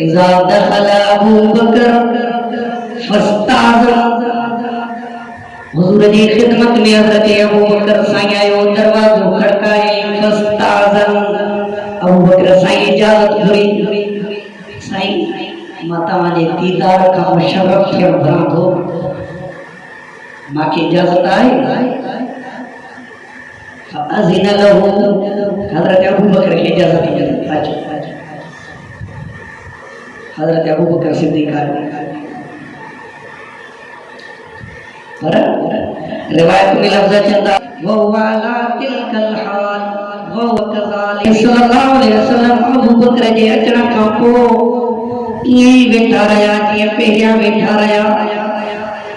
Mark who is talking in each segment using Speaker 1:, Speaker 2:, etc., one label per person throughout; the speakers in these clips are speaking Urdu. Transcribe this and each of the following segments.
Speaker 1: اذا دخل ابو بکر فاستاذن، حضور جی خدمت میں حضرت ابو بکر سائیں آئے دروازو کھڑکائے، فاستاذن ابو بکر سائیں اجازت گھری، سائیں ماتا مانے دیدار کا مشرف تھے بھرا دو، ماں کی اجازت آئے، فاذن له، حضرت ابو بکر کی اجازت حضرت ابو بکر صدیق آئے، پر روایت میں لفظ چندہ وَهُوَ عَلَىٰ تِلْكَ الْحَالِ وَهُوَ كَذَلِكَ، صلی اللہ علیہ وسلم ابو بکر جے اچنا کھا پو یہ بیٹھا رہا جی پہلیا بیٹھا رہا،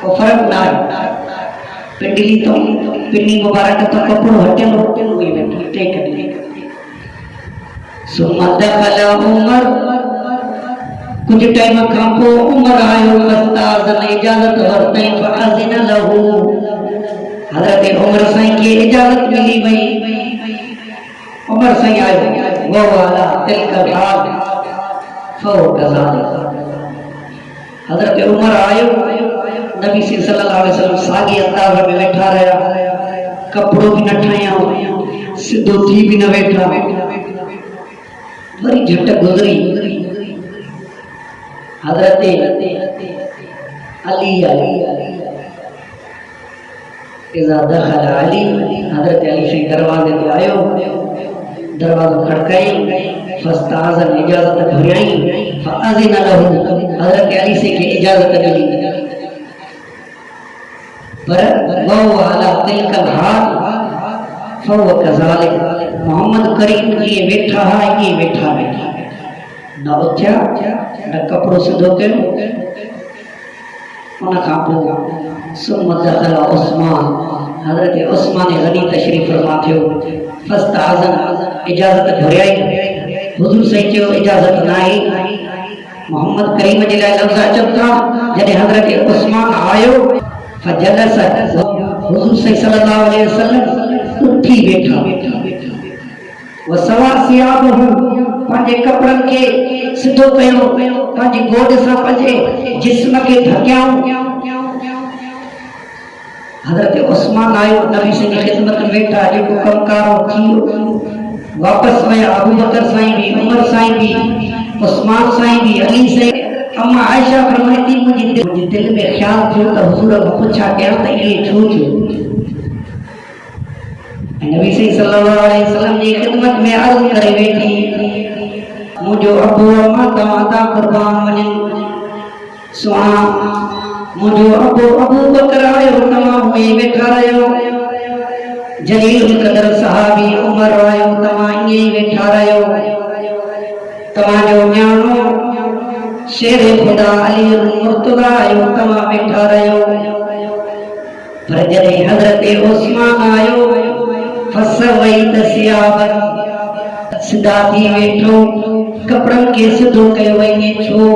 Speaker 1: وہ فرق نہ ہے، پنڈلی تو پنی مبارک تو کپڑو ہٹن ہوئی بیٹھا ٹیک کرنے، ثم دخل عمر، کچھ ٹائم کھا پو عمر آئے فاستاذن اجازت ورتیں، فاذن له، حضرت عمر سائیں کی اجازت ملی وئی، عمر سائیں آئے وَهُوَ عَلَىٰ تِلْكَ الْحَالِ فَهُوَ كَذَلِكَ، حضرت عمر آئے نبی صلی اللہ علیہ وسلم ساگی انداز میں بیٹھا رہا، کپڑوں بھی نہ ٹھائیا، سدھو تھی بھی نہ بیٹھا، بڑی جھٹک گزری، حضرت علی اذا دخل علی، حضرت علی سے دروازے تو آئے، دروازہ کھڑکائی، فاستاذن اجازت گھریائی، فاذن له، حضرت علی سے کہ اجازت ملی، پر وَهُوَ عَلَىٰ تِلْكَ الْحَالِ فَهُوَ كَذَلِكَ، محمد کریم جی بیٹھا ہے، یہ بیٹھا بیٹھا نہ اٹھیا نہ کپڑوں سے دھوتے، انہاں کھا پو ثم دخل عثمان، حضرت عثمان غنی تشریف فرما تھے، فاستاذن اجازت گھریائی، حضور سے چو اجازت نائی، محمد کریم جی لائے لفظ اچتا، جنہیں حضرت عثمان آئے فجلس، حضور صلی اللہ علیہ وسلم اٹھی بیٹھا، وسوا ثيابه، پانچے کپڑن کے سدھو کیو، پانچے گوڈ سا پانچے جسم کے ڈھکیاؤں، حضرت عثمان آئے نبی سے خدمت میں بیٹھا، جو کو کم کارو کیو، واپس میں ابو بکر سائیں بھی، عمر سائیں بھی، عثمان سائیں بھی، علی سائیں، اما عائشہ فرماتی مجھے دل میں خیال تھو تو حضور کو پوچھا کیا تو یہ چھو نبی صلی اللہ علیہ وسلم کی خدمت میں عرض کرے بیٹھی، مجھو ابو اما تماتا قربان ونن سونا، مجھو ابو بکر آئے تمام ہوئے بیٹھا رہے ہو، جلیل القدر صحابی عمر آئے تمام یہ بیٹھا رہے ہو، تمام جو نیانو شیر خدا علی مرتضی آئے تمام بیٹھا رہے ہو، پر جدے حضرت عثمان آئے فسویت ثيابک، صدا تھی بیٹھو کپڑن کے سدھو کئے وئے چھو،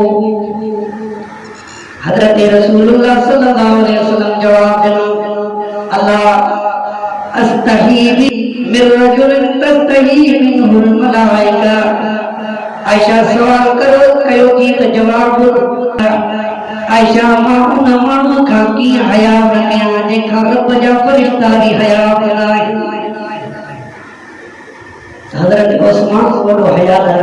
Speaker 1: حضرت رسول اللہ صلی اللہ علیہ وسلم جواب دنو، اللہ استحی من رجل تستحی منہ الملائکہ، عائشہ سوال کرو کہو کی تو جواب عائشہ ماں مانو کھا کی حیا رکھیا جے کھا رب جا فرشتاری حیا بنائے، حضرت عثمان کو حیا دار